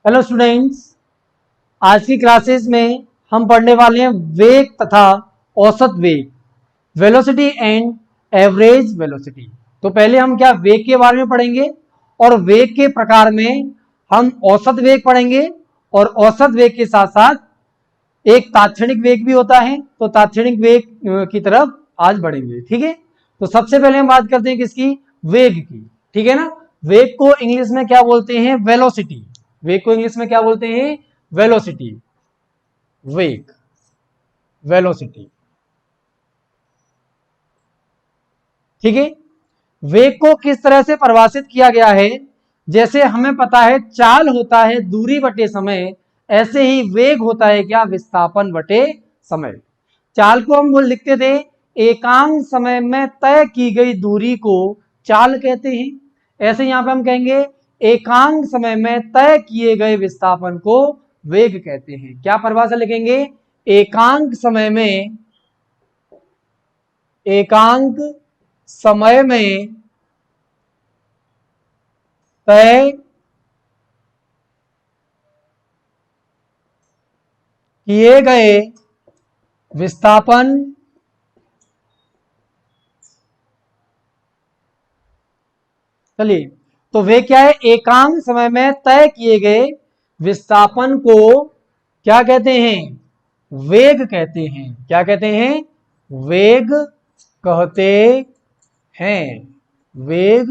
Hello students, आज की classes में हम पढ़ने वाले हैं वेग तथा औसत वेग, वेलोसिटी एंड एवरेज वेलोसिटी। तो पहले हम क्या वेग के बारे में पढ़ेंगे और वेग के प्रकार में हम औसत वेग पढ़ेंगे और औसत वेग के साथ साथ एक तात्क्षणिक वेग भी होता है, तो तात्क्षणिक वेग की तरफ आज बढ़ेंगे। ठीक है, तो सबसे पहले हम बात करते हैं किसकी, वेग की। ठीक है ना, वेग को इंग्लिश में क्या बोलते हैं, वेलोसिटी। वेग को इंग्लिश में क्या बोलते हैं, वेलोसिटी। वेग, वेलोसिटी। ठीक है, वेग को किस तरह से परिभाषित किया गया है, जैसे हमें पता है चाल होता है दूरी बटे समय, ऐसे ही वेग होता है क्या, विस्थापन बटे समय। चाल को हम लिखते थे एकांक समय में तय की गई दूरी को चाल कहते हैं, ऐसे यहां पे हम कहेंगे एकांक समय में तय किए गए विस्थापन को वेग कहते हैं। क्या परिभाषा लिखेंगे, एकांक समय में, एकांक समय में तय किए गए विस्थापन चलिए, तो वे क्या है, एकांक समय में तय किए गए विस्थापन को क्या कहते हैं, वेग कहते हैं। क्या कहते हैं, वेग कहते हैं, वेग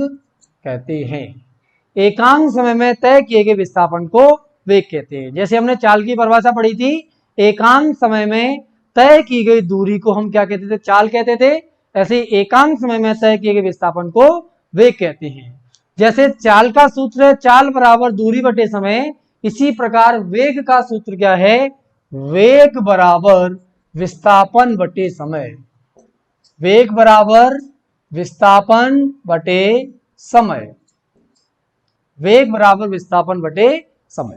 कहते हैं। एकांक समय में तय किए गए विस्थापन को वेग कहते हैं। जैसे हमने चाल की परिभाषा पढ़ी थी, एकांक समय में तय की गई दूरी को हम क्या कहते थे, चाल कहते थे। ऐसे एकांक समय में तय किए गए विस्थापन को वेग कहते हैं। जैसे चाल का सूत्र है चाल बराबर दूरी बटे समय, इसी प्रकार वेग का सूत्र क्या है, वेग बराबर विस्थापन बटे समय। वेग बराबर विस्थापन बटे समय, वेग बराबर विस्थापन बटे समय।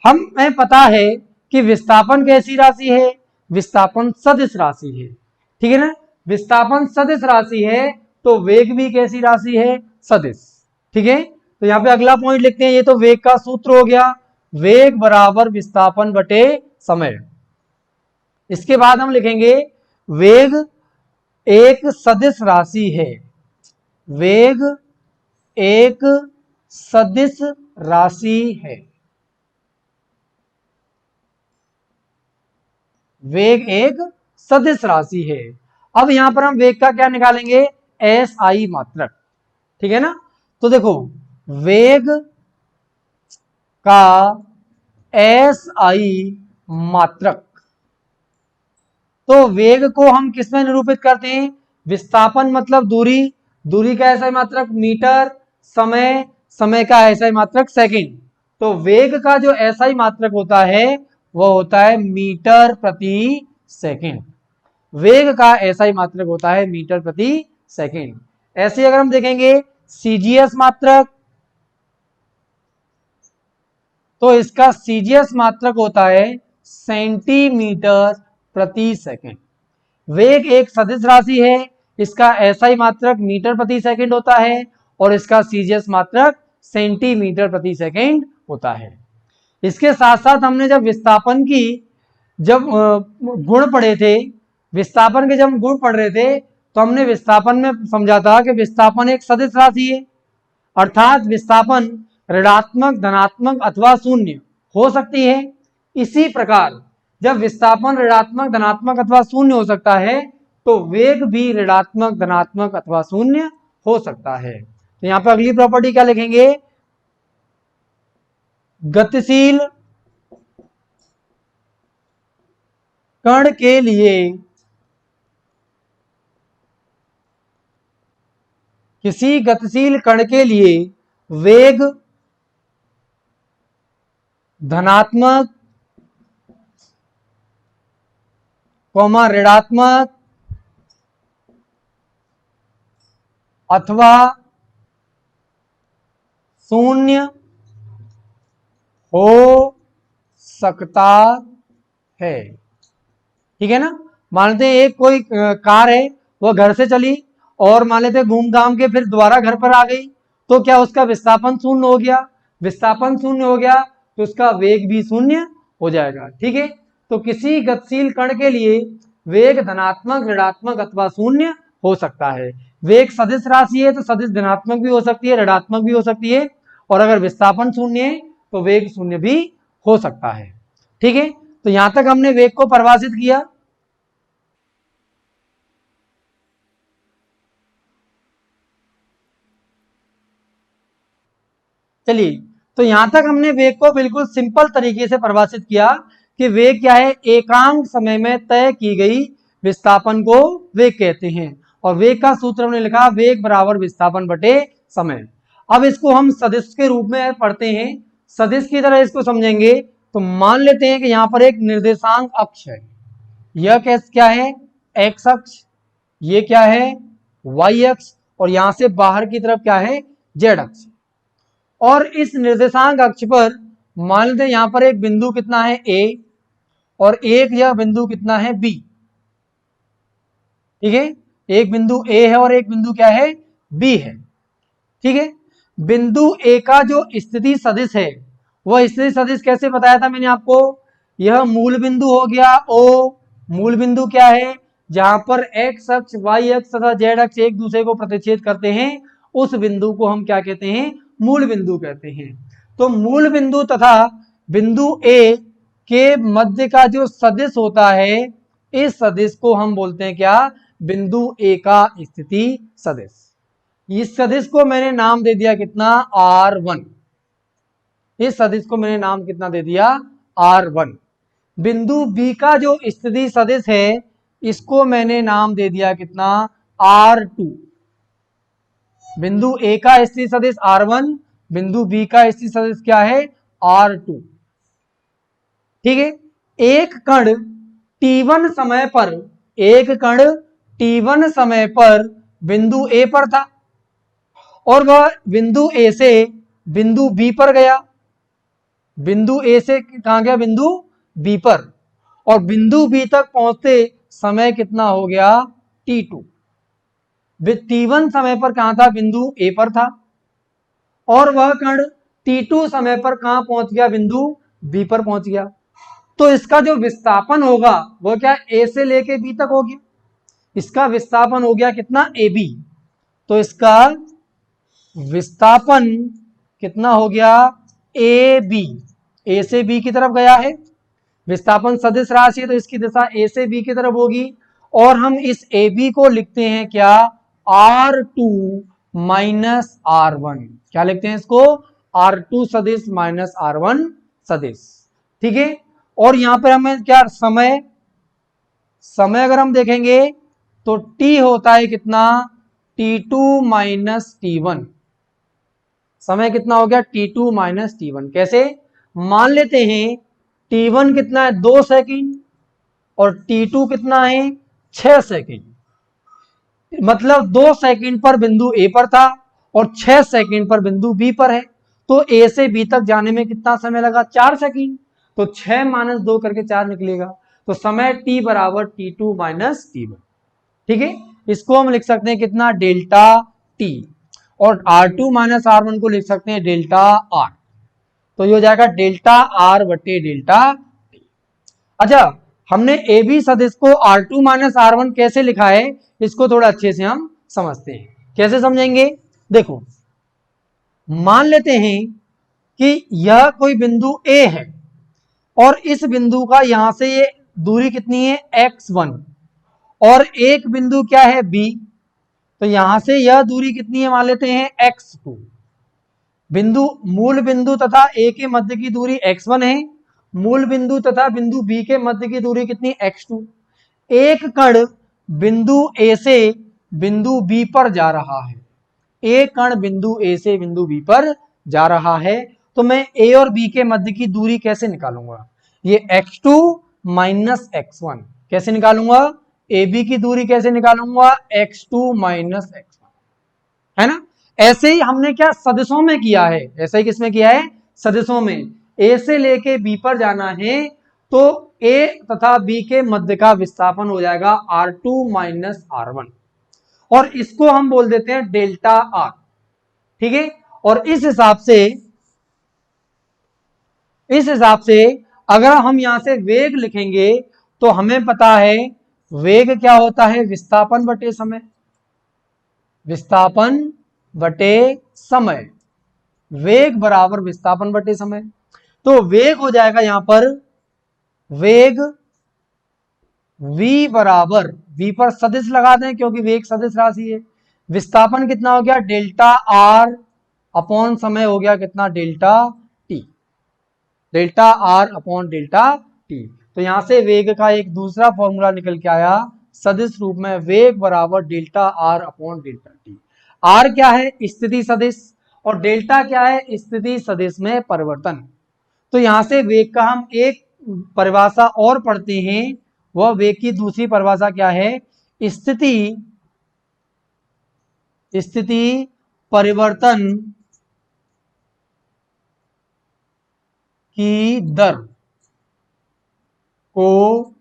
हमें पता है कि विस्थापन कैसी राशि है, विस्थापन सदिश राशि है। ठीक है ना, विस्थापन सदिश राशि है तो वेग भी कैसी राशि है, सदिश। ठीक है, तो यहां पे अगला पॉइंट लिखते हैं, ये तो वेग का सूत्र हो गया, वेग बराबर विस्थापन बटे समय। इसके बाद हम लिखेंगे वेग एक सदिश राशि है, वेग एक सदिश राशि है, वेग एक सदिश राशि है। अब यहां पर हम वेग का क्या निकालेंगे, एस आई मात्रक। ठीक है ना, तो देखो वेग का एस आई मात्रक, तो वेग को हम किसमें निरूपित करते हैं, विस्थापन मतलब दूरी, दूरी का एसआई मात्रक मीटर, समय, समय का एसआई मात्रक सेकंड। तो वेग का जो एसआई मात्रक होता है वह होता है मीटर प्रति सेकंड। वेग का एसआई मात्रक होता है मीटर प्रति सेकंड। ऐसे अगर हम देखेंगे सीजीएस मात्रक, तो इसका सीजीएस मात्रक होता है सेंटीमीटर प्रति सेकंड। वेग एक सदिश राशि है, इसका एसआई मात्रक मीटर प्रति सेकंड होता है और इसका सीजीएस मात्रक सेंटीमीटर प्रति सेकंड होता है। इसके साथ साथ हमने जब विस्थापन की जब गुण पढ़े थे, विस्थापन के जब गुण पढ़ रहे थे तो हमने विस्थापन में समझा था कि विस्थापन एक सदिश राशि है, अर्थात विस्थापन ऋणात्मक, धनात्मक अथवा शून्य हो सकती है। इसी प्रकार जब विस्थापन ऋणात्मक, धनात्मक अथवा शून्य हो सकता है तो वेग भी ऋणात्मक, धनात्मक अथवा शून्य हो सकता है। तो यहां पर अगली प्रॉपर्टी क्या लिखेंगे, गतिशील कण के लिए किसी गतिशील कण के लिए वेग धनात्मक, ऋणात्मक अथवा शून्य हो सकता है। ठीक है ना, मान लेते हैं एक कोई कार है, वह घर से चली और मान लेते घूम घाम के फिर दोबारा घर पर आ गई, तो क्या उसका विस्थापन शून्य हो गया, विस्थापन शून्य हो गया तो उसका वेग भी शून्य हो जाएगा। ठीक है, तो किसी गतिशील कण के लिए वेग धनात्मक, ऋणात्मक अथवा शून्य हो सकता है। वेग सदिश राशि है तो सदिश धनात्मक भी हो सकती है, ऋणात्मक भी हो सकती है, और अगर विस्थापन शून्य है तो वेग शून्य भी हो सकता है। ठीक है, तो यहां तक हमने वेग को परिभाषित किया। चलिए, तो यहां तक हमने वेग को बिल्कुल सिंपल तरीके से परिभाषित किया कि वेग क्या है, एकांक समय में तय की गई विस्थापन को वेग कहते हैं। और वेग का सूत्र हमने लिखा, वेग बराबर विस्थापन बटे समय। अब इसको हम सदिश के रूप में पढ़ते हैं, सदिश की तरह इसको समझेंगे। तो मान लेते हैं कि यहां पर एक निर्देशांक अक्ष है, यह क्या है, एक्स अक्ष, ये क्या है, वाई अक्ष, और यहां से बाहर की तरफ क्या है, जेड अक्ष। और इस निर्देशांक अक्ष पर मान लेते हैं यहां पर एक बिंदु कितना है, ए, और एक यह बिंदु कितना है, बी। ठीक है, एक बिंदु ए है और एक बिंदु क्या है, बी है। ठीक है, बिंदु ए का जो स्थिति सदिश है, वह स्थिति सदिश कैसे बताया था मैंने आपको, यह मूल बिंदु हो गया ओ। मूल बिंदु क्या है, जहां पर एक्स अक्ष, वाई अक्ष तथा जेड अक्ष एक दूसरे को प्रतिच्छेद करते हैं, उस बिंदु को हम क्या कहते हैं, मूल बिंदु कहते हैं। तो मूल बिंदु तथा बिंदु ए के मध्य का जो सदिश होता है, इस सदिश को हम बोलते हैं क्या, बिंदु ए का स्थिति सदिश। इस सदिश को मैंने नाम दे दिया कितना, R1। इस सदिश को मैंने नाम कितना दे दिया, R1। बिंदु बी का जो स्थिति सदिश है, इसको मैंने नाम दे दिया कितना, R2। बिंदु ए का स्थिति सदिश R1, बिंदु बी का स्थिति सदिश क्या है, R2। ठीक है, एक कण T1 समय पर, एक कण T1 समय पर बिंदु ए पर था, और वह बिंदु ए से बिंदु बी पर गया। बिंदु ए से कहां गया, बिंदु बी पर, और बिंदु बी तक पहुंचते समय कितना हो गया, T2। T1 समय पर कहां था, बिंदु ए पर था, और वह कण T2 समय पर कहां पहुंच गया, बिंदु बी पर पहुंच गया। तो इसका जो विस्थापन होगा वो क्या, ए से लेके बी तक हो गया। इसका विस्थापन हो गया कितना, ए बी। तो इसका विस्थापन कितना हो गया, ए बी। ए से बी की तरफ गया है, विस्थापन सदिश राशि है तो इसकी दिशा ए से बी की तरफ होगी। और हम इस ए बी को लिखते हैं क्या, R2 माइनस R1। क्या लिखते हैं इसको, R2 सदिश माइनस R1 सदिश। ठीक है, और यहां पर हमें क्या, समय, समय अगर हम देखेंगे तो T होता है कितना, T2 माइनस T1। समय कितना हो गया, T2 माइनस T1। कैसे, मान लेते हैं T1 कितना है, 2 सेकंड, और T2 कितना है, 6 सेकंड। मतलब 2 सेकंड पर बिंदु ए पर था और 6 सेकंड पर बिंदु बी पर है। तो ए से बी तक जाने में कितना समय लगा, 4 सेकंड। तो 6 माइनस 2 करके 4 निकलेगा। तो समय T बराबर T2 माइनस T1। ठीक है, इसको हम लिख सकते हैं कितना, डेल्टा T। और R2 माइनस R1 को लिख सकते हैं डेल्टा R। तो ये हो जाएगा डेल्टा R बटे डेल्टा T। अच्छा, हमने ए बी सदिश को R2 माइनस R1 कैसे लिखा है, इसको थोड़ा अच्छे से हम समझते हैं। कैसे समझेंगे, देखो, मान लेते हैं कि यह कोई बिंदु ए है, और इस बिंदु का यहां से ये दूरी कितनी है, x1, और एक बिंदु क्या है, बी। तो यहां से यह दूरी कितनी है, मान लेते हैं x2। बिंदु, मूल बिंदु तथा ए के मध्य की दूरी x1 है, मूल बिंदु तथा बिंदु बी के मध्य की दूरी कितनी, x2। एक कण बिंदु ए से बिंदु बी पर जा रहा है, एक कण बिंदु ए से बिंदु बी पर जा रहा है। तो मैं ए और बी के मध्य की दूरी कैसे निकालूंगा, ये x2 माइनस x1। कैसे निकालूंगा, ए बी की दूरी कैसे निकालूंगा, x2 माइनस x1, है ना। ऐसे ही हमने क्या, सदिशों में किया है, ऐसे ही किसमें किया है, सदिशों में। ए से लेके बी पर जाना है तो ए तथा बी के मध्य का विस्थापन हो जाएगा R2 माइनस R1, और इसको हम बोल देते हैं डेल्टा R। ठीक है, और इस हिसाब से इस हिसाब से अगर हम यहां से वेग लिखेंगे तो हमें पता है वेग क्या होता है, विस्थापन बटे समय, विस्थापन बटे समय, वेग बराबर विस्थापन बटे समय। तो वेग हो जाएगा यहां पर वेग v बराबर, v पर सदिश लगा दें क्योंकि वेग सदिश राशि है। विस्थापन कितना हो गया, डेल्टा आर अपॉन समय हो गया कितना, delta T, delta R upon delta T. तो यहां से वेग का एक दूसरा फॉर्मूला निकल के आया सदिश रूप में, वेग बराबर delta R upon delta T. R क्या है, स्थिति सदिश, और डेल्टा क्या है, स्थिति सदिश में परिवर्तन। तो यहां से वेग का हम एक परिभाषा और पढ़ते हैं, वह वेग की दूसरी परिभाषा क्या है, स्थिति स्थिति परिवर्तन की दर को,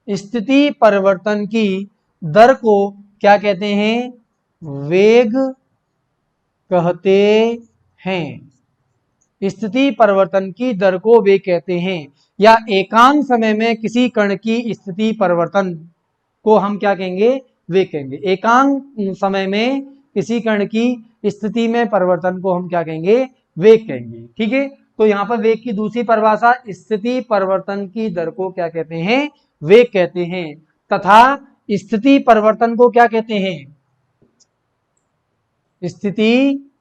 स्थिति परिवर्तन की दर को क्या कहते हैं, वेग कहते हैं। स्थिति परिवर्तन की दर को वेग कहते हैं, या एकांक समय में किसी कण की स्थिति परिवर्तन को हम क्या कहेंगे, वेग कहेंगे। एकांक समय में किसी कण की स्थिति में परिवर्तन को हम क्या कहेंगे, वेग कहेंगे। ठीक है, तो यहाँ पर वेग की दूसरी परिभाषा, स्थिति परिवर्तन की दर को क्या कहते हैं, वेग कहते हैं, तथा स्थिति परिवर्तन को क्या कहते हैं, स्थिति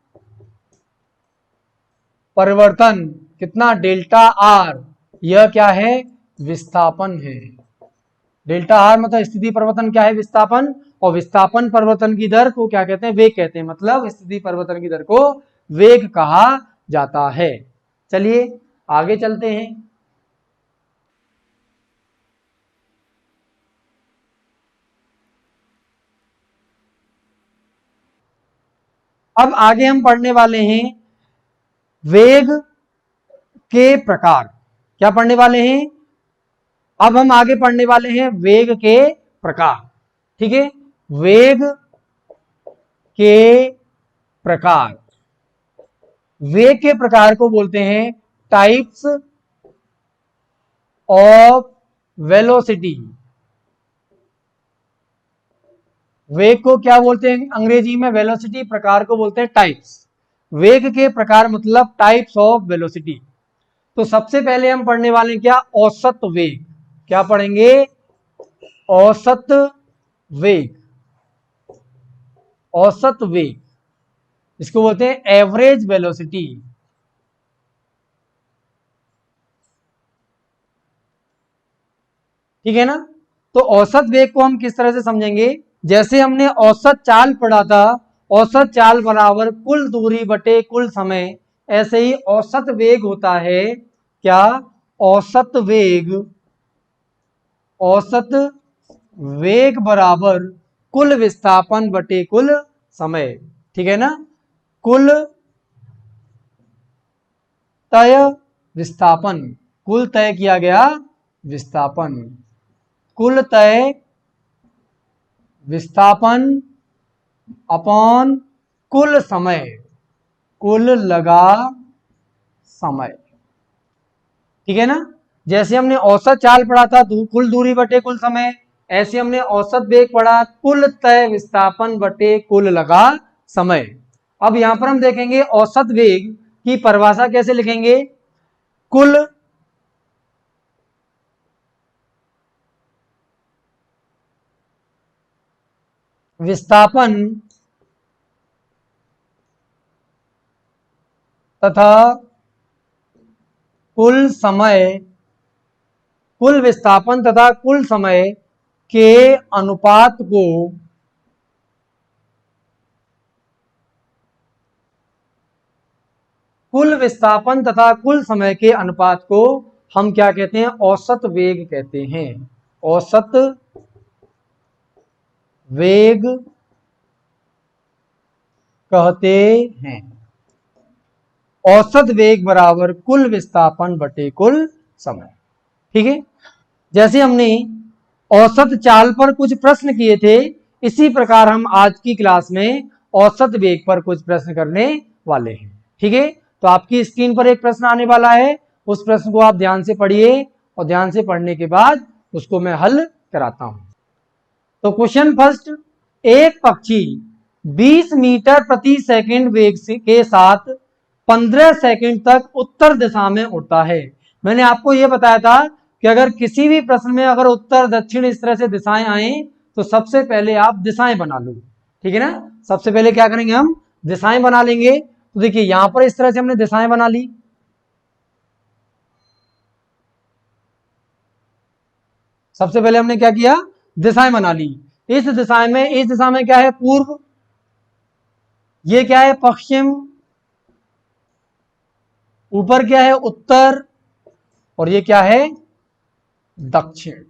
परिवर्तन कितना, डेल्टा आर, यह क्या है, विस्थापन है। डेल्टा आर मतलब स्थिति परिवर्तन क्या है, विस्थापन, और विस्थापन परिवर्तन की दर को क्या कहते हैं, वेग कहते हैं। मतलब स्थिति परिवर्तन की दर को वेग कहा जाता है। चलिए आगे चलते हैं। अब आगे हम पढ़ने वाले हैं वेग के प्रकार। क्या पढ़ने वाले हैं, अब हम आगे पढ़ने वाले हैं वेग के प्रकार। ठीक है, वेग के प्रकार, वेग के प्रकार को बोलते हैं टाइप्स ऑफ वेलोसिटी। वेग को क्या बोलते हैं अंग्रेजी में, वेलोसिटी, प्रकार को बोलते हैं टाइप्स। वेग के प्रकार मतलब टाइप्स ऑफ वेलोसिटी। तो सबसे पहले हम पढ़ने वाले हैं क्या, औसत वेग। क्या पढ़ेंगे, औसत वेग, औसत वेग, इसको बोलते हैं एवरेज वेलोसिटी। ठीक है ना, तो औसत वेग को हम किस तरह से समझेंगे, जैसे हमने औसत चाल पढ़ा था, औसत चाल बराबर कुल दूरी बटे कुल समय, ऐसे ही औसत वेग होता है क्या, औसत वेग, औसत वेग बराबर कुल विस्थापन बटे कुल समय। ठीक है ना, कुल तय विस्थापन, कुल तय किया गया विस्थापन, कुल तय विस्थापन अपॉन कुल समय, कुल लगा समय। ठीक है ना, जैसे हमने औसत चाल पढ़ा था कुल दूरी बटे कुल समय, ऐसे हमने औसत वेग पढ़ा कुल तय विस्थापन बटे कुल लगा समय। अब यहां पर हम देखेंगे औसत वेग की परिभाषा कैसे लिखेंगे, कुल विस्थापन तथा कुल समय, कुल विस्थापन तथा कुल समय के अनुपात को कुल विस्थापन तथा कुल समय के अनुपात को हम क्या कहते हैं, औसत वेग कहते हैं। औसत वेग कहते हैं। औसत वेग बराबर कुल विस्थापन बटे कुल समय। ठीक है, जैसे हमने औसत चाल पर कुछ प्रश्न किए थे, इसी प्रकार हम आज की क्लास में औसत वेग पर कुछ प्रश्न करने वाले हैं। ठीक है, तो आपकी स्क्रीन पर एक प्रश्न आने वाला है, उस प्रश्न को आप ध्यान से पढ़िए और ध्यान से पढ़ने के बाद उसको मैं हल कराता हूं। तो क्वेश्चन फर्स्ट, एक पक्षी 20 मीटर प्रति सेकंड वेग के साथ 15 सेकंड तक उत्तर दिशा में उड़ता है। मैंने आपको यह बताया था कि अगर किसी भी प्रश्न में अगर उत्तर दक्षिण इस तरह से दिशाएं आए तो सबसे पहले आप दिशाएं बना लो, ठीक है ना। सबसे पहले क्या करेंगे, हम दिशाएं बना लेंगे। तो देखिए यहां पर इस तरह से हमने दिशाएं बना ली। सबसे पहले हमने क्या किया, दिशाएं बना ली। इस दिशा में क्या है, पूर्व, ये क्या है पश्चिम, ऊपर क्या है उत्तर, और ये क्या है दक्षिण।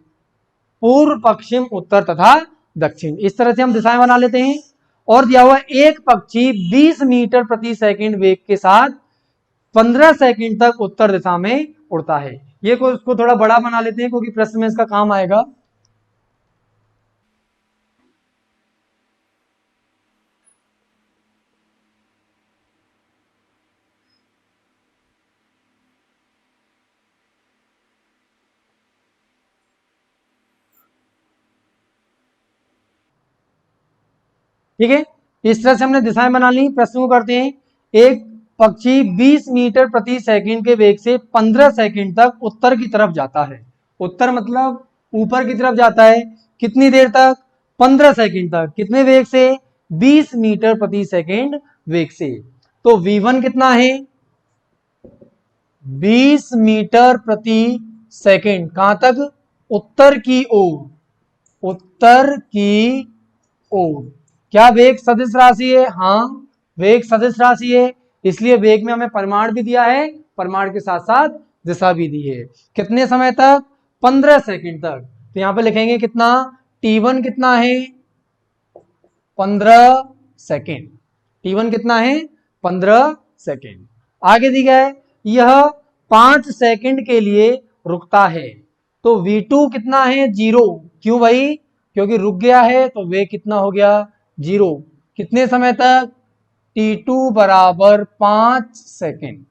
पूर्व, पश्चिम, उत्तर तथा दक्षिण, इस तरह से हम दिशाएं बना लेते हैं। और दिया हुआ एक पक्षी 20 मीटर प्रति सेकंड वेग के साथ 15 सेकंड तक उत्तर दिशा में उड़ता है। ये को उसको थोड़ा बड़ा बना लेते हैं क्योंकि प्रश्न में इसका काम आएगा। ठीक है, इस तरह से हमने दिशाएं बना ली। प्रश्न को करते हैं, एक पक्षी 20 मीटर प्रति सेकंड के वेग से 15 सेकंड तक उत्तर की तरफ जाता है। उत्तर मतलब ऊपर की तरफ जाता है, कितनी देर तक, 15 सेकंड तक। कितने वेग से, 20 मीटर प्रति सेकंड वेग से। तो v1 कितना है, 20 मीटर प्रति सेकंड, कहां तक, उत्तर की ओर, उत्तर की ओर। क्या वेग सदिश राशि है, हाँ वेग सदिश राशि है, इसलिए वेग में हमें परिमाण भी दिया है, परिमाण के साथ साथ दिशा भी दी है। कितने समय तक, 15 सेकंड तक। तो यहां पे लिखेंगे कितना, t1 कितना है, 15 सेकंड। t1 कितना है, 15 सेकंड। आगे दी गया है, यह 5 सेकंड के लिए रुकता है। तो v2 कितना है, 0। क्यों भाई, क्योंकि रुक गया है तो वेग कितना हो गया, 0। कितने समय तक, t2 बराबर 5 सेकंड।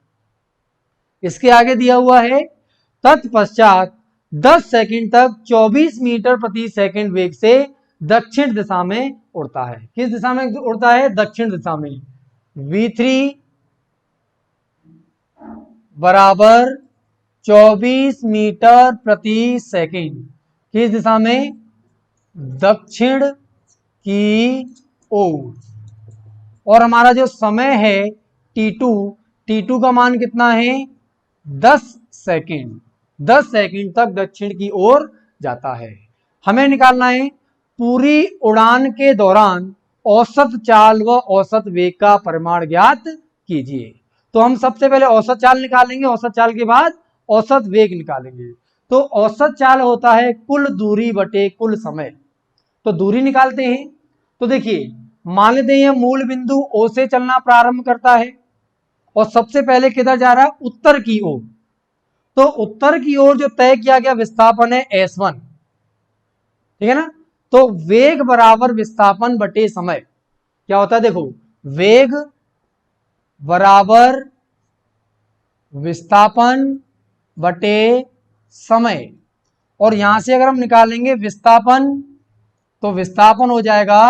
इसके आगे दिया हुआ है, तत्पश्चात 10 सेकंड तक 24 मीटर प्रति सेकंड वेग से दक्षिण दिशा में उड़ता है। किस दिशा में उड़ता है, दक्षिण दिशा में। v3 बराबर 24 मीटर प्रति सेकंड, किस दिशा में, दक्षिण की ओर। और हमारा जो समय है t2 का मान कितना है, 10 सेकंड। 10 सेकंड तक दक्षिण की ओर जाता है। हमें निकालना है पूरी उड़ान के दौरान औसत चाल व औसत वेग का परिमाण ज्ञात कीजिए। तो हम सबसे पहले औसत चाल निकालेंगे, औसत चाल के बाद औसत वेग निकालेंगे। तो औसत चाल होता है कुल दूरी बटे कुल समय। तो दूरी निकालते हैं। तो देखिए मान लेते हैं यह मूल बिंदु O से चलना प्रारंभ करता है और सबसे पहले किधर जा रहा है, उत्तर की ओर। तो उत्तर की ओर जो तय किया गया विस्थापन है S1, ठीक है ना। तो वेग बराबर विस्थापन बटे समय क्या होता है, देखो वेग बराबर विस्थापन बटे समय। और यहां से अगर हम निकालेंगे विस्थापन, तो विस्थापन हो जाएगा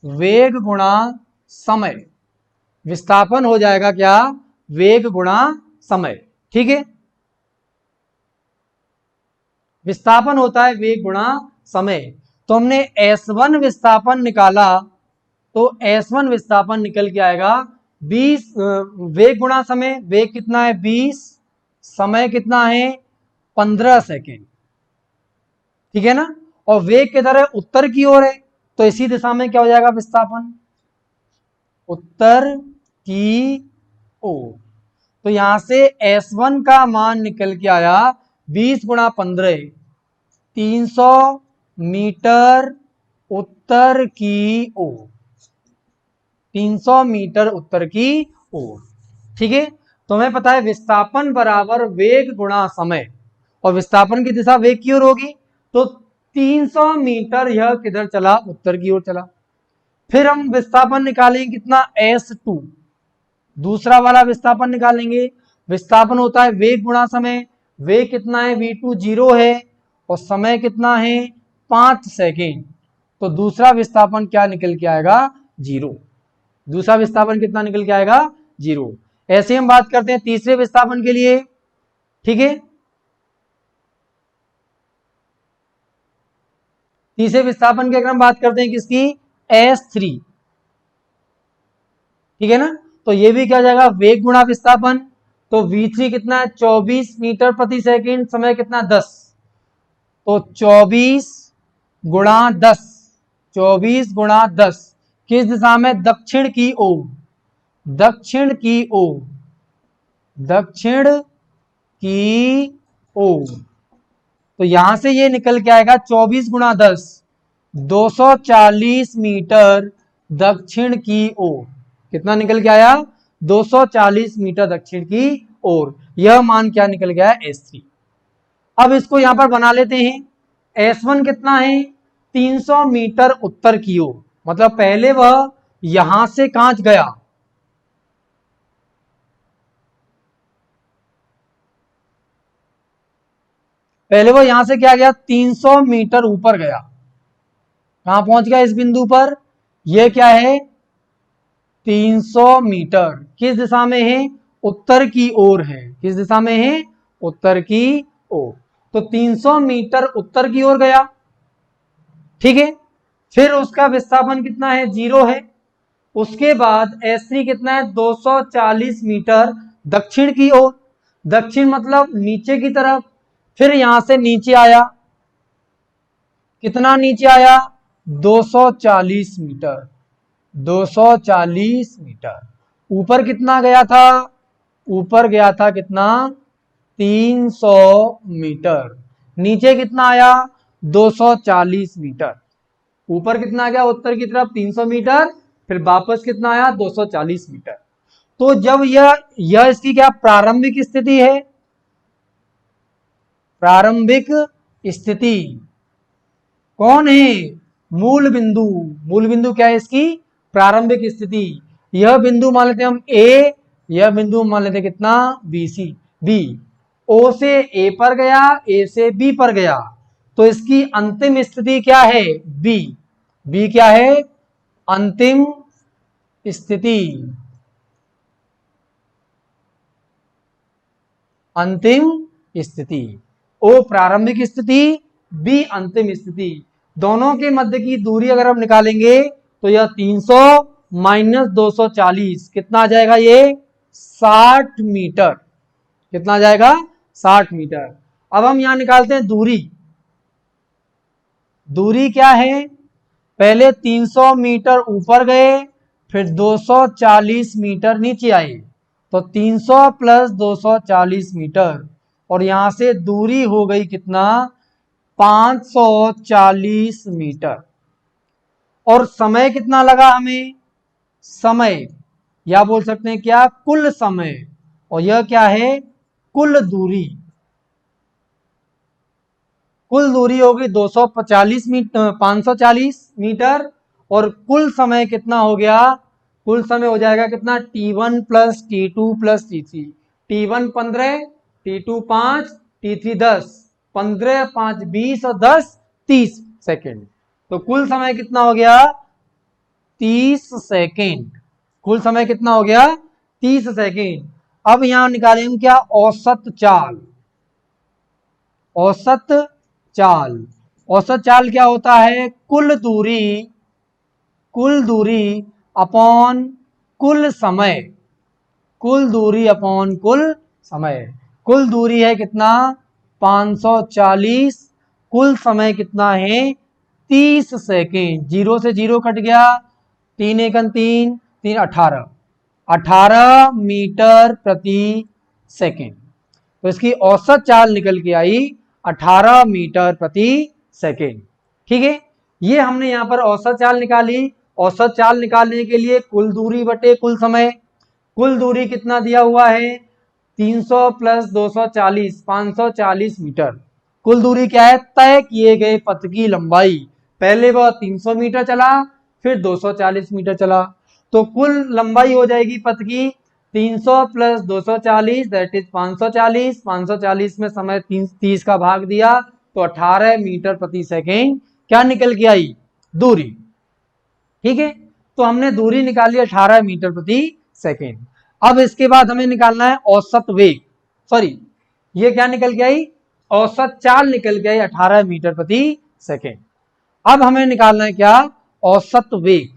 वेग गुणा समय। विस्थापन हो जाएगा क्या, वेग गुणा समय, ठीक है। विस्थापन होता है वेग गुणा समय। तो हमने S1 विस्थापन निकाला, तो S1 विस्थापन निकल के आएगा 20 वेग गुणा समय। वेग कितना है 20, समय कितना है 15 सेकेंड, ठीक है ना। और वेग किधर है, उत्तर की ओर है, तो इसी दिशा में क्या हो जाएगा विस्थापन, उत्तर की ओर। तो यहां से S1 का मान निकल के आया 20 गुणा 15, 300 मीटर उत्तर की ओर, 300 मीटर उत्तर की ओर, ठीक है। तो हमें पता है विस्थापन बराबर वेग गुणा समय, और विस्थापन की दिशा वेग की ओर होगी। तो 300 मीटर यह किधर चला, उत्तर की ओर चला। फिर हम विस्थापन निकालेंगे कितना, S2, दूसरा वाला विस्थापन निकालेंगे। विस्थापन होता है वेग गुणा समय। वेग कितना है, v2 0 है और समय कितना है 5 सेकेंड। तो दूसरा विस्थापन क्या निकल के आएगा, 0। दूसरा विस्थापन कितना निकल के आएगा, 0। ऐसे हम बात करते हैं तीसरे विस्थापन के लिए, ठीक है। तीसरे विस्थापन की अगर हम बात करते हैं किसकी, S3, ठीक है ना। तो ये भी क्या जाएगा, वेग गुणा विस्थापन। तो v3 कितना है 24 मीटर प्रति सेकंड, समय कितना 10। तो 24 गुणा 10, 24 गुणा 10 किस दिशा में, दक्षिण की ओर, दक्षिण की ओर, दक्षिण की ओर। तो यहां से ये निकल के आएगा 24 गुणा 10, 240 मीटर दक्षिण की ओर। कितना निकल के आया, 240 मीटर दक्षिण की ओर। यह मान क्या निकल गया है, S3। अब इसको यहां पर बना लेते हैं। S1 कितना है, 300 मीटर उत्तर की ओर। मतलब पहले वह यहां से कहां गया, पहले वो यहां से क्या गया, 300 मीटर ऊपर गया। कहां पहुंच गया, इस बिंदु पर। यह क्या है, 300 मीटर किस दिशा में है, उत्तर की ओर है। किस दिशा में है, उत्तर की ओर। तो 300 मीटर उत्तर की ओर गया, ठीक है। फिर उसका विस्थापन कितना है, 0 है। उसके बाद S3 कितना है, 240 मीटर दक्षिण की ओर। दक्षिण मतलब नीचे की तरफ। फिर यहां से नीचे आया, कितना नीचे आया, 240 मीटर, 240 मीटर। ऊपर कितना गया था, ऊपर गया था कितना, 300 मीटर। नीचे कितना आया, 240 मीटर। ऊपर कितना आ गया, उत्तर की तरफ 300 मीटर, फिर वापस कितना आया, 240 मीटर। तो जब यह इसकी क्या प्रारंभिक स्थिति है, प्रारंभिक स्थिति कौन है, मूल बिंदु। मूल बिंदु क्या है इसकी, प्रारंभिक स्थिति। यह बिंदु मान लेते हैं हम A, यह बिंदु मान लेते हैं कितना, BC, B। O से A पर गया, A से B पर गया। तो इसकी अंतिम स्थिति क्या है, B। B क्या है, अंतिम स्थिति, अंतिम स्थिति। O प्रारंभिक स्थिति, B अंतिम स्थिति। दोनों के मध्य की दूरी अगर हम निकालेंगे तो यह 300 माइनस 240 कितना आ जाएगा, ये 60 मीटर। कितना आ जाएगा, 60 मीटर। अब हम यहां निकालते हैं दूरी। दूरी क्या है, पहले 300 मीटर ऊपर गए, फिर 240 मीटर नीचे आए। तो 300 प्लस 240 मीटर, और यहां से दूरी हो गई कितना, 540 मीटर। और समय कितना लगा हमें, समय या बोल सकते हैं क्या, कुल समय। और यह क्या है, कुल दूरी। कुल दूरी होगी 240 मीटर, 540 मीटर। और कुल समय कितना हो गया, कुल समय हो जाएगा कितना, T1 plus T2 plus T3। T1 15, T2 5, T3 10, 15 5 20 और 10 30 सेकेंड। तो कुल समय कितना हो गया, 30 सेकेंड। कुल समय कितना हो गया, 30 सेकेंड। अब यहां निकालेंगे क्या, औसत चाल। औसत चाल, औसत चाल क्या होता है, कुल दूरी, कुल दूरी अपॉन कुल समय, कुल दूरी अपॉन कुल समय। कुल दूरी है कितना, 540, कुल समय कितना है, 30 सेकेंड। 0 से 0 कट गया, 3 एकन 3, 3 18, 18 मीटर प्रति सेकेंड। तो इसकी औसत चाल निकल के आई 18 मीटर प्रति सेकेंड, ठीक है। ये हमने यहां पर औसत चाल निकाली। औसत चाल निकालने के लिए कुल दूरी बटे कुल समय। कुल दूरी कितना दिया हुआ है, 300 प्लस 240, 540 मीटर। कुल दूरी क्या है, तय किए गए पथ की लंबाई। पहले वह 300 मीटर चला, फिर 240 मीटर चला। तो कुल लंबाई हो जाएगी पथ की 300 प्लस 240 दैट इज 540। 540 में समय 30 का भाग दिया तो 18 मीटर प्रति सेकेंड क्या निकल के आई? दूरी। ठीक है, तो हमने दूरी निकाली 18 मीटर प्रति सेकेंड। अब इसके बाद हमें निकालना है औसत वेग, सॉरी ये क्या निकल के आई? औसत चाल निकल के आई 18 मीटर प्रति सेकेंड। अब हमें निकालना है क्या? औसत वेग।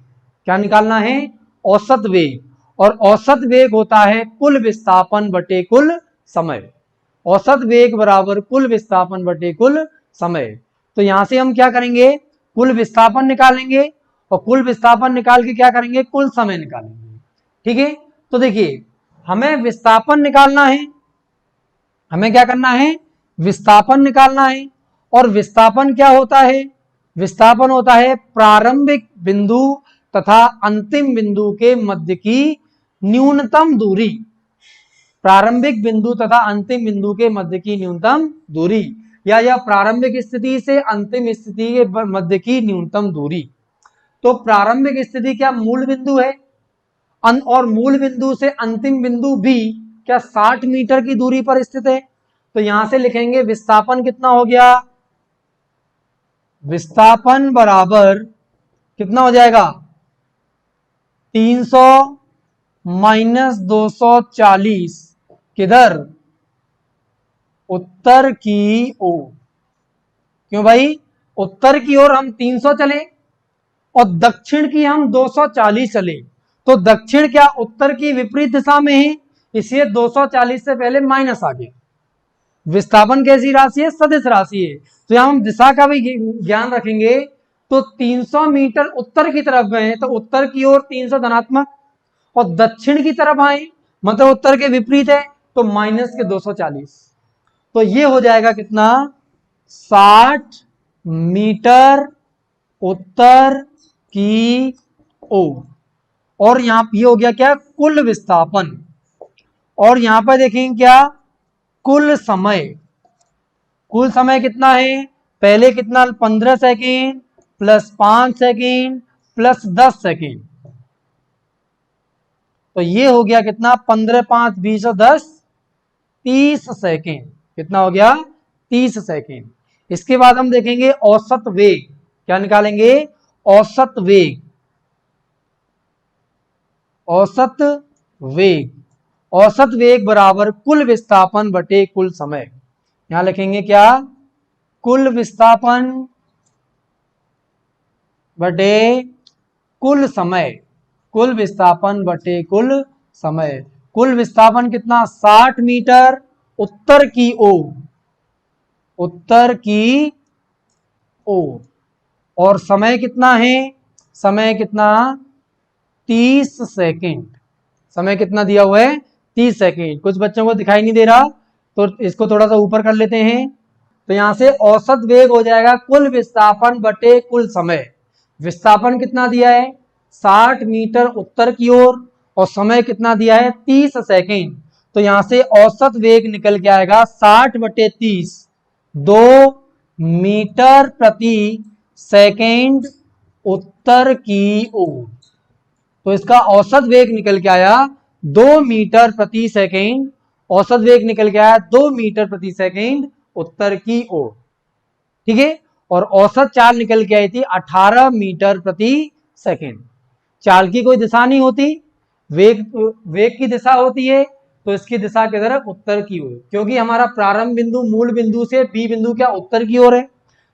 क्या निकालना है? औसत वेग। और औसत वेग होता है कुल विस्थापन बटे कुल समय। औसत वेग बराबर कुल विस्थापन बटे कुल समय। तो यहां से हम क्या करेंगे? कुल विस्थापन निकालेंगे और कुल विस्थापन निकाल के क्या करेंगे? कुल समय निकालेंगे। ठीक है, तो देखिए हमें विस्थापन निकालना है, हमें क्या करना है? विस्थापन निकालना है। और विस्थापन क्या होता है? विस्थापन होता है प्रारंभिक बिंदु तथा अंतिम बिंदु के मध्य की न्यूनतम दूरी। प्रारंभिक बिंदु तथा अंतिम बिंदु के मध्य की न्यूनतम दूरी, या यह प्रारंभिक स्थिति से अंतिम स्थिति के मध्य की न्यूनतम दूरी। तो प्रारंभिक स्थिति क्या? मूल बिंदु है, और मूल बिंदु से अंतिम बिंदु भी क्या 60 मीटर की दूरी पर स्थित है। तो यहां से लिखेंगे विस्थापन कितना हो गया? विस्थापन बराबर कितना हो जाएगा? 300 माइनस 240 किधर? उत्तर की ओर। क्यों भाई? उत्तर की ओर हम 300 चले और दक्षिण की हम 240 चले, तो दक्षिण क्या उत्तर की विपरीत दिशा में है, इसलिए 240 से पहले माइनस आ गया। विस्थापन कैसी राशि है? सदिश राशि है, तो यहां हम दिशा का भी ज्ञान रखेंगे। तो 300 मीटर उत्तर की तरफ गए तो उत्तर की ओर 300 धनात्मक, और दक्षिण की तरफ आए मतलब उत्तर के विपरीत है तो माइनस के 240। तो ये हो जाएगा कितना? 60 मीटर उत्तर की ओर। और यहां ये हो गया क्या? कुल विस्थापन। और यहां पर देखेंगे क्या? कुल समय। कुल समय कितना है? पहले कितना? 15 second plus 5 second plus 10 second, तो ये हो गया कितना? 15 5 20 और 10 30 सेकेंड। कितना हो गया? 30 सेकेंड। इसके बाद हम देखेंगे औसत वेग। क्या निकालेंगे? औसत वेग। औसत वेग। औसत वेग बराबर कुल विस्थापन बटे कुल समय। यहां लिखेंगे क्या? कुल विस्थापन बटे कुल समय। कुल विस्थापन बटे कुल समय। कुल विस्थापन कितना? 60 मीटर उत्तर की ओर। उत्तर की ओर। और समय कितना है? समय कितना? 30 सेकेंड। समय कितना दिया हुआ है? 30 सेकेंड। कुछ बच्चों को दिखाई नहीं दे रहा तो इसको थोड़ा सा ऊपर कर लेते हैं। तो यहां से औसत वेग हो जाएगा कुल विस्थापन बटे कुल समय। विस्थापन कितना दिया है? 60 मीटर उत्तर की ओर, और समय कितना दिया है? 30 सेकेंड। तो यहां से औसत वेग निकल के आएगा 60 बटे 30, 2 मीटर प्रति सेकेंड उत्तर की ओर। तो इसका औसत वेग निकल के आया 2 मीटर प्रति सेकेंड। औसत वेग निकल के आया 2 मीटर प्रति सेकेंड उत्तर की ओर। ठीक है, और औसत चाल निकल के आई थी 18 मीटर प्रति सेकेंड। चाल की कोई दिशा नहीं होती, वेग की दिशा होती है, तो इसकी दिशा किधर? उत्तर की ओर, क्योंकि हमारा प्रारंभ बिंदु मूल बिंदु से बी बिंदु क्या उत्तर की ओर है।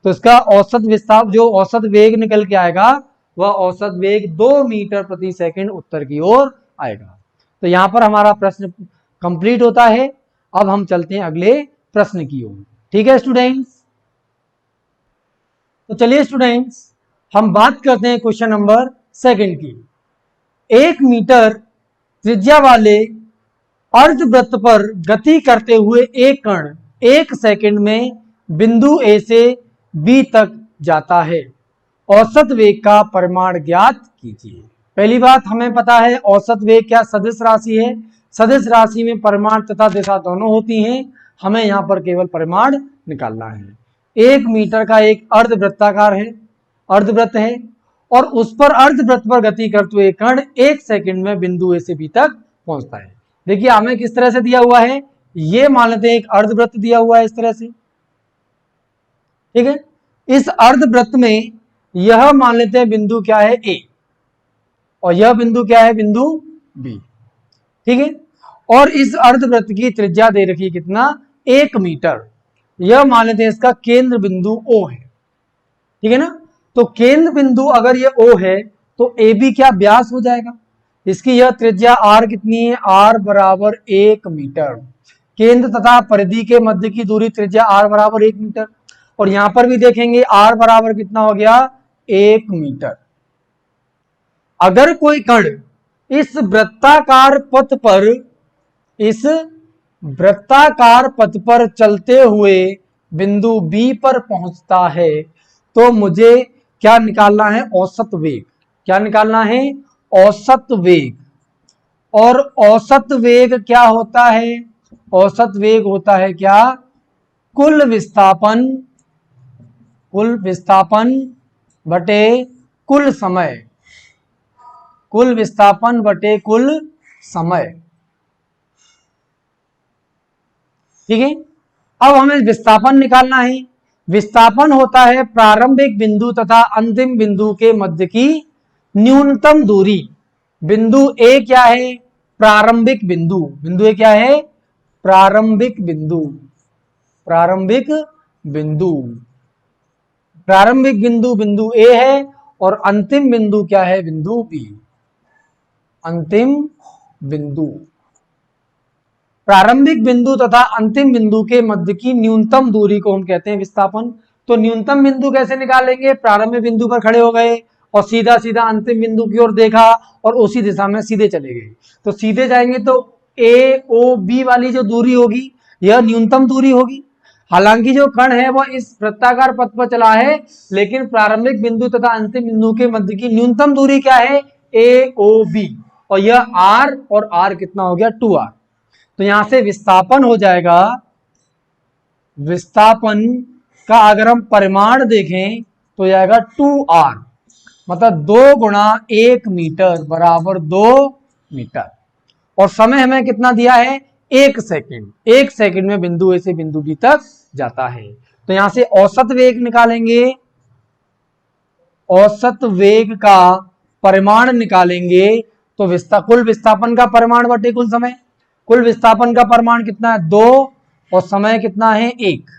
तो इसका औसत विस्थापन जो औसत वेग निकल के आएगा वह औसत वेग 2 मीटर प्रति सेकेंड उत्तर की ओर आएगा। तो यहां पर हमारा प्रश्न कंप्लीट होता है। अब हम चलते हैं अगले प्रश्न की ओर। ठीक है स्टूडेंट्स, तो चलिए स्टूडेंट्स हम बात करते हैं क्वेश्चन नंबर 2 की। 1 मीटर त्रिज्या वाले अर्धवृत्त पर गति करते हुए एक कण 1 सेकंड में बिंदु ए से बी तक जाता है। औसत वेग का परिमाण ज्ञात कीजिए। पहली बात हमें पता है औसत वेग क्या सदिश राशि है। सदिश राशि में परिमाण तथा दिशा दोनों होती हैं। हमें यहां पर केवल परिमाण निकालना है। 1 मीटर का एक अर्धवृत्ताकार है, अर्धवृत्त है, और उस पर अर्धवृत्त पर गति करते हुए कण 1 सेकंड में बिंदु ए से बी तक पहुंचता है। देखिए हमें किस तरह से दिया हुआ है, ये मान लेते हैं एक अर्धवृत्त दिया हुआ है इस तरह से, ठीक है। इस अर्धवृत्त में यह मान लेते हैं बिंदु क्या है ए, और यह बिंदु क्या है, बिंदु बी, ठीक है। और इस अर्धवृत्त की त्रिज्या दे रखी है कितना, 1 मीटर। यह मान लेते हैं इसका केंद्र बिंदु O है, ठीक है ना। तो केंद्र बिंदु अगर ये O है तो ए बी क्या व्यास हो जाएगा, इसकी यह त्रिज्या r कितनी है, r बराबर 1 मीटर। केंद्र तथा परिधि के मध्य की दूरी त्रिज्या r बराबर 1 मीटर, और यहां पर भी देखेंगे r बराबर कितना हो गया, 1 मीटर। अगर कोई कण इस वृत्ताकार पथ पर चलते हुए बिंदु B पर पहुंचता है तो मुझे क्या निकालना है, औसत वेग। क्या निकालना है, औसत वेग। और औसत वेग क्या होता है, औसत वेग होता है क्या, कुल विस्थापन बटे कुल समय, कुल विस्थापन बटे कुल समय, ठीक है। अब हमें विस्थापन निकालना है। विस्थापन होता है प्रारंभिक बिंदु तथा अंतिम बिंदु के मध्य की न्यूनतम दूरी। बिंदु ए क्या है, प्रारंभिक बिंदु, बिंदु ए क्या है, प्रारंभिक बिंदु, प्रारंभिक बिंदु, प्रारंभिक बिंदु बिंदु ए है, और अंतिम बिंदु क्या है, बिंदु बी, अंतिम बिंदु। प्रारंभिक बिंदु तथा अंतिम बिंदु के मध्य की न्यूनतम दूरी को हम कहते हैं विस्थापन। तो न्यूनतम बिंदु कैसे निकालेंगे, प्रारंभिक बिंदु पर खड़े हो गए और सीधा सीधा अंतिम बिंदु की ओर देखा और उसी दिशा में सीधे चले गए, तो सीधे जाएंगे तो ए ओ बी वाली जो दूरी होगी यह न्यूनतम दूरी होगी। हालांकि जो कण है वह इस वृत्ताकार पथ पर चला है, लेकिन प्रारंभिक बिंदु तथा अंतिम बिंदु के मध्य की न्यूनतम दूरी क्या है, ए ओ बी, और यह आर, और आर कितना हो गया, 2r। तो यहां से विस्थापन हो जाएगा, विस्थापन का अगर हम परिमाण देखें तो जाएगा 2r, मतलब 2 गुणा 1 मीटर बराबर 2 मीटर। और समय हमें कितना दिया है, 1 सेकंड। 1 सेकंड में बिंदु ए से बिंदु बी तक जाता है। तो यहां से औसत वेग निकालेंगे, औसत वेग का परिमाण निकालेंगे तो कुल विस्थापन का परिमाण बटे कुल समय। कुल विस्थापन का परिमाण कितना है, 2, और समय कितना है, 1।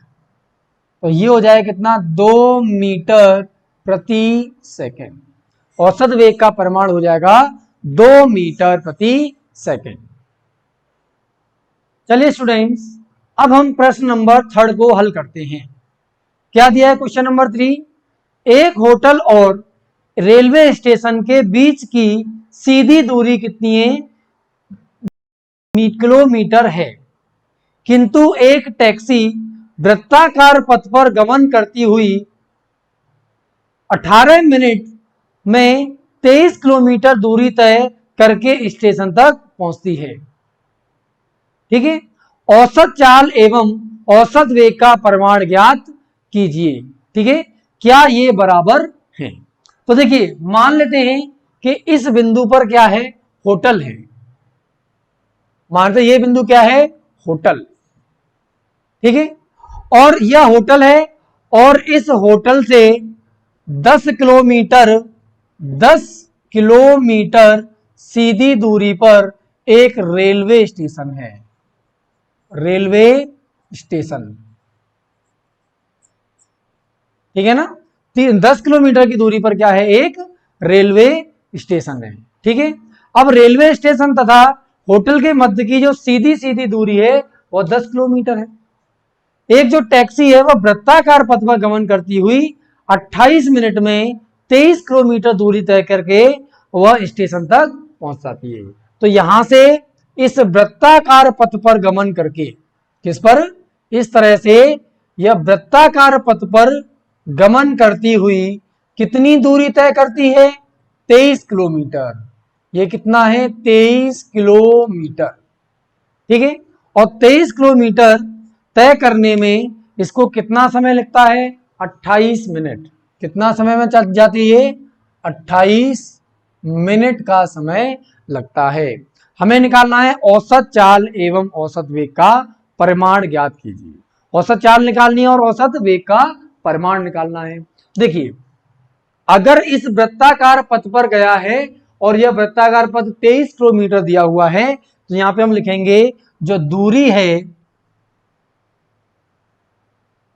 तो ये हो जाए कितना, 2 मीटर प्रति सेकंड। औसत वेग का परिमाण हो जाएगा 2 मीटर प्रति सेकंड। चलिए स्टूडेंट्स, अब हम प्रश्न नंबर 3 को हल करते हैं। क्या दिया है क्वेश्चन नंबर 3, एक होटल और रेलवे स्टेशन के बीच की सीधी दूरी कितनी है, किलोमीटर है, किंतु एक टैक्सी वृत्ताकार पथ पर गमन करती हुई 18 मिनट में 23 किलोमीटर दूरी तय करके स्टेशन तक पहुंचती है, ठीक है। औसत चाल एवं औसत वेग का परिमाण ज्ञात कीजिए, ठीक है। क्या ये बराबर है, तो देखिए मान लेते हैं कि इस बिंदु पर क्या है, होटल है। मानते ये बिंदु क्या है, होटल, ठीक है। और यह होटल है, और इस होटल से 10 किलोमीटर सीधी दूरी पर एक रेलवे स्टेशन है, रेलवे स्टेशन, ठीक है ना। 10 किलोमीटर की दूरी पर क्या है, एक रेलवे स्टेशन है, ठीक है। अब रेलवे स्टेशन तथा होटल के मध्य की जो सीधी सीधी दूरी है वो 10 किलोमीटर है। एक जो टैक्सी है वह वृत्ताकार पथ पर गमन करती हुई 28 मिनट में 23 किलोमीटर दूरी तय करके वह स्टेशन तक पहुंच जाती है। तो यहां से इस वृत्ताकार पथ पर गमन करके, किस पर, इस तरह से यह वृत्ताकार पथ पर गमन करती हुई कितनी दूरी तय करती है, 23 किलोमीटर। ये कितना है, 23 किलोमीटर, ठीक है। और 23 किलोमीटर तय करने में इसको कितना समय लगता है, 28 मिनट। कितना समय में चल जाती है, 28 मिनट का समय लगता है। हमें निकालना है औसत चाल एवं औसत वेग का परिमाण ज्ञात कीजिए। औसत चाल निकालनी है और औसत वेग का परिमाण निकालना है। देखिए, अगर इस वृत्ताकार पथ पर गया है और यह वृत्ताकार पथ 23 किलोमीटर दिया हुआ है, तो यहां पे हम लिखेंगे जो दूरी है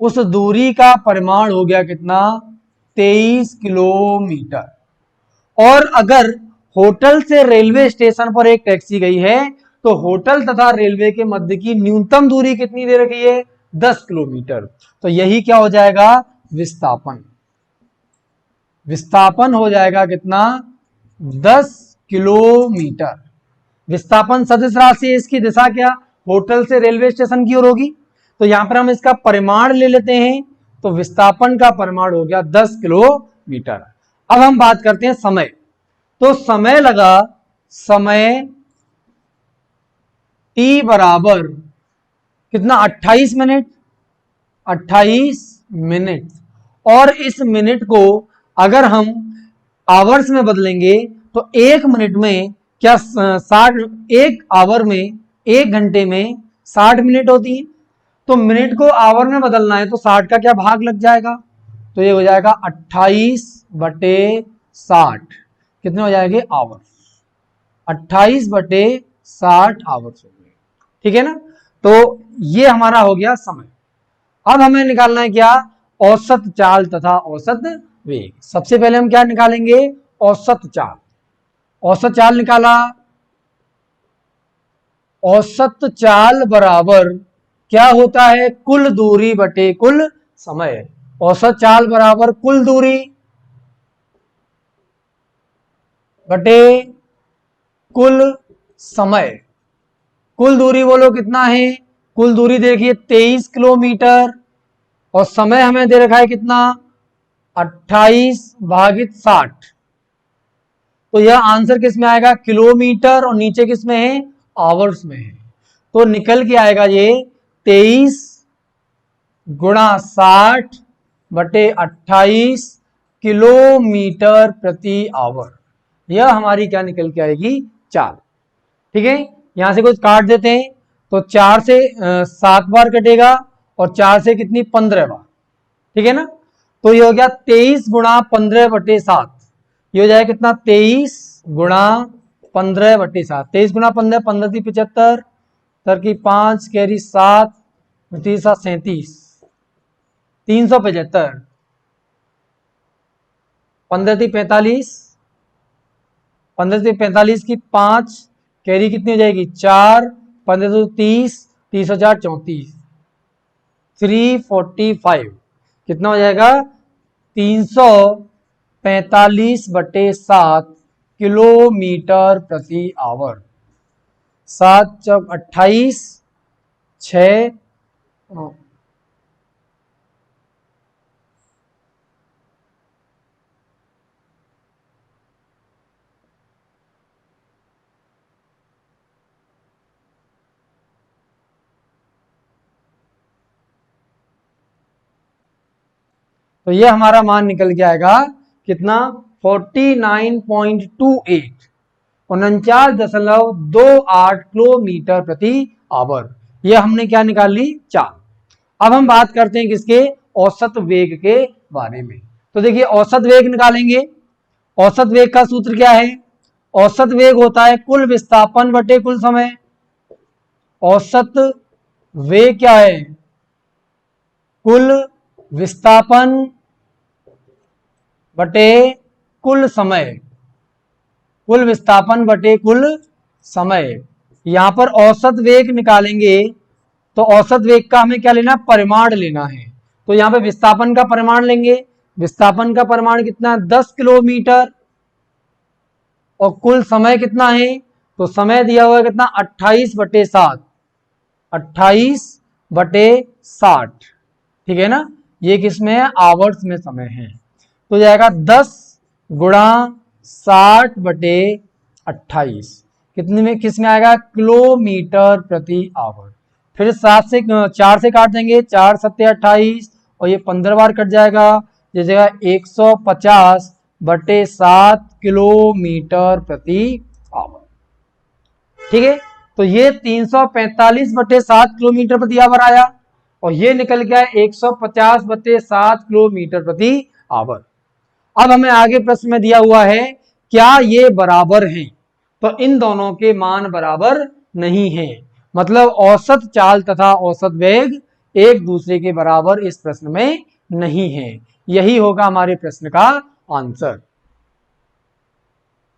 उस दूरी का परिमाण हो गया कितना, 23 किलोमीटर। और अगर होटल से रेलवे स्टेशन पर एक टैक्सी गई है तो होटल तथा रेलवे के मध्य की न्यूनतम दूरी कितनी दे रखी है, 10 किलोमीटर। तो यही क्या हो जाएगा, विस्थापन। विस्थापन हो जाएगा कितना, 10 किलोमीटर। विस्थापन सदिश राशि है, इसकी दिशा क्या, होटल से रेलवे स्टेशन की ओर होगी। तो यहां पर हम इसका परिमाण ले लेते हैं, तो विस्थापन का परिमाण हो गया 10 किलोमीटर। अब हम बात करते हैं समय। तो समय लगा, समय टी बराबर कितना, 28 मिनट। 28 मिनट। और इस मिनट को अगर हम आवर्स में बदलेंगे तो एक मिनट में क्या 60, एक आवर में, एक घंटे में 60 मिनट होती है। तो मिनट को आवर में बदलना है तो 60 का क्या भाग लग जाएगा, तो ये हो जाएगा 28/60। कितने हो जाएंगे, आवर। 28/60 आवर्स हो गए, ठीक है ना। तो ये हमारा हो गया समय। अब हमें निकालना है क्या, औसत चाल तथा औसत वेग। सबसे पहले हम क्या निकालेंगे, औसत चाल। औसत चाल निकाला, औसत चाल बराबर क्या होता है, कुल दूरी बटे कुल समय। औसत चाल बराबर कुल दूरी बटे कुल समय। कुल दूरी बोलो कितना है, कुल दूरी देखिए 23 किलोमीटर और समय हमें दे रखा है कितना, 28/60। तो यह आंसर किस में आएगा, किलोमीटर, और नीचे किस में है, आवर्स में है। तो निकल के आएगा ये 23 × 60/28 किलोमीटर प्रति आवर। यह हमारी क्या निकल के आएगी, चाल। ठीक है, यहां से कुछ काट देते हैं तो 4 से 7 बार कटेगा और 4 से कितनी, 15 बार। ठीक है ना। तो ये हो गया 23 × 15/7। ये हो जाएगा कितना, 23 × 15/7। 23 × 15, 15 × 75, 7 की 5, कैरी 7, 37, 375, 15 × 45, 15 × 45 की 5, कैरी कितनी हो जाएगी, 4, 15 × 30, 30 और 4 34, 345। कितना हो जाएगा, 345/7 किलोमीटर प्रति आवर। 7 चौक 28, 6, तो ये हमारा मान निकल के आएगा कितना, 49.28, 49.28 किलोमीटर प्रति आवर। ये हमने क्या निकाल ली, चाल। अब हम बात करते हैं किसके, औसत वेग के बारे में। तो देखिए, औसत वेग निकालेंगे। औसत वेग का सूत्र क्या है, औसत वेग होता है कुल विस्थापन बटे कुल समय। औसत वेग क्या है, कुल विस्थापन बटे कुल समय। कुल विस्थापन बटे कुल समय। यहां पर औसत वेग निकालेंगे तो औसत वेग का हमें क्या लेना, परिमाण लेना है। तो यहां पे विस्थापन का परिमाण लेंगे। विस्थापन का परिमाण कितना है, 10 किलोमीटर। और कुल समय कितना है, तो समय दिया हुआ है कितना, 28/7, 28/60। ठीक है ना। ये किसमें है, आवर्स में समय है। तो जाएगा 10 × 60/28, कितने में, किस में आएगा, किलोमीटर प्रति आवर। फिर 7 से 4 से काट देंगे, 4 7 28 और ये 15 बार कट जाएगा। जैसे 150/7 किलोमीटर प्रति आवर। ठीक है, तो ये 345/7 किलोमीटर प्रति आवर आया और ये निकल गया 150/7 किलोमीटर प्रति आवर। अब हमें आगे प्रश्न में दिया हुआ है क्या ये बराबर हैं, तो इन दोनों के मान बराबर नहीं है, मतलब औसत चाल तथा औसत वेग एक दूसरे के बराबर इस प्रश्न में नहीं है। यही होगा हमारे प्रश्न का आंसर।